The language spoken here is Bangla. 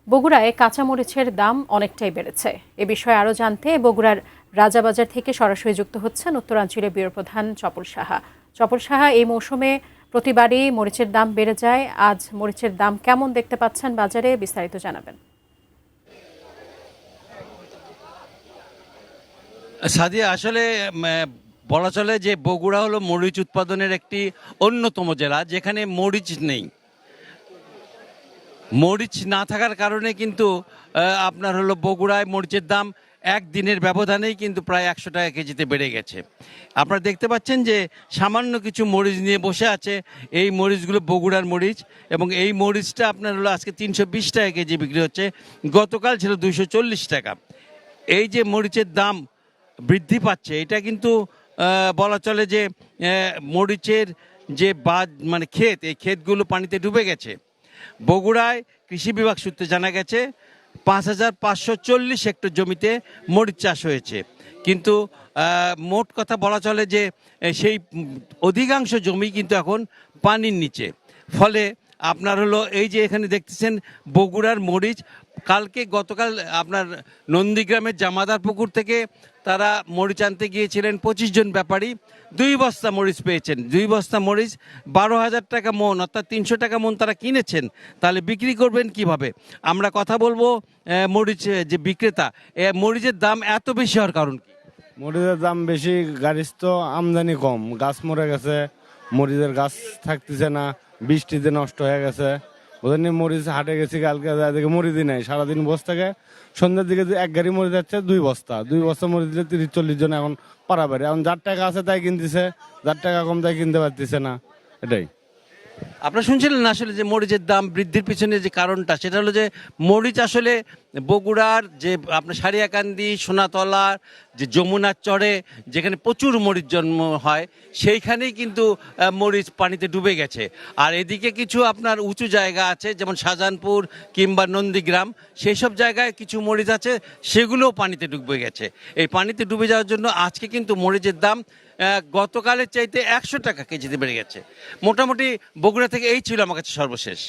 বগুড়ায় কাঁচামরিচের দাম অনেকটাই বেড়েছে। এ বিষয়ে আরও জানতে বগুড়ার রাজাবাজার থেকে সরাসরি যুক্ত হচ্ছেন উত্তরাঞ্চলের ব্যুরো প্রধান চপল সাহা। চপল সাহা, এই মৌসুমে প্রতিবারই মরিচের দাম বেড়ে যায়। আজ মরিচের দাম কেমন দেখতে পাচ্ছেন বাজারে, বিস্তারিত জানাবেন। সাদিয়া, আসলে বলা চলে যে বগুড়া হলো মরিচ উৎপাদনের একটি অন্যতম জেলা, যেখানে মরিচ নেই। মরিচ না থাকার কারণে কিন্তু আপনার হলো বগুড়ায় মরিচের দাম একদিনের ব্যবধানেই কিন্তু প্রায় 100 টাকা কেজিতে বেড়ে গেছে। আপনারা দেখতে পাচ্ছেন যে সামান্য কিছু মরিচ নিয়ে বসে আছে। এই মরিচগুলো বগুড়ার মরিচ, এবং এই মরিচটা আপনার হলো আজকে 320 টাকা কেজি বিক্রি হচ্ছে, গতকাল ছিল 240 টাকা। এই যে মরিচের দাম বৃদ্ধি পাচ্ছে, এটা কিন্তু বলা চলে যে মরিচের যে মানে ক্ষেত, এই ক্ষেতগুলো পানিতে ডুবে গেছে। বগুড়ায় কৃষি বিভাগ সূত্রে জানা গেছে 5,540 হেক্টর জমিতে মরিচ চাষ হয়েছে, কিন্তু মোট কথা বলা চলে যে সেই অধিকাংশ জমি কিন্তু এখন পানির নিচে। ফলে আপনার হলো এই যে এখানে দেখতেছেন বগুড়ার মরিচ, গতকাল আপনার নন্দীগ্রামের জামাদার পুকুর থেকে তারা মরিচ আনতে গিয়েছিলেন 25 জন ব্যাপারী, 2 বস্তা মরিচ পেয়েছেন। 2 বস্তা মরিচ 12,000 টাকা মন, অর্থাৎ 300 টাকা মন তারা কিনেছেন। তাহলে বিক্রি করবেন কিভাবে? আমরা কথা বলবো মরিচ যে বিক্রেতা, মরিচের দাম এত বেশি হওয়ার কারণ কি? মরিচের দাম বেশি, গাড়ির তো আমদানি কম, গাছ মরে গেছে, মরিচের গাছ থাকতেছে না, বৃষ্টিতে নষ্ট হয়ে গেছে। ওদের নিয়ে মরিচ হাটে গেছি কালকে, দেখে মরিচই নাই। সারাদিন বসে থাকে, সন্ধ্যার দিকে এক গাড়ি মরিচ যাচ্ছে 2 বস্তা মরিচ দিলে 30-40 জন এখন পারাবারে। এখন যার টাকা আছে তাই কিনতেছে, যার টাকা কম তাই কিনতে পারতেছে না। এটাই আপনারা শুনছিলেন আসলে যে মরিচের দাম বৃদ্ধির পিছনে যে কারণটা, সেটা হলো যে মরিচ আসলে বগুড়ার যে আপনার সারিয়াকান্দি, সোনাতলার যে যমুনার চরে, যেখানে প্রচুর মরিচ জন্ম হয়, সেইখানেই কিন্তু মরিচ পানিতে ডুবে গেছে। আর এদিকে কিছু আপনার উঁচু জায়গা আছে, যেমন শাহজাহানপুর কিংবা নন্দীগ্রাম, সেই সব জায়গায় কিছু মরিচ আছে, সেগুলোও পানিতে ডুবে গেছে। এই পানিতে ডুবে যাওয়ার জন্য আজকে কিন্তু মরিচের দাম গতকালের চাইতে 100 টাকা কেজিতে বেড়ে গেছে। মোটামুটি বগুড়া থেকে এই ছিল আমার কাছে সর্বশেষ।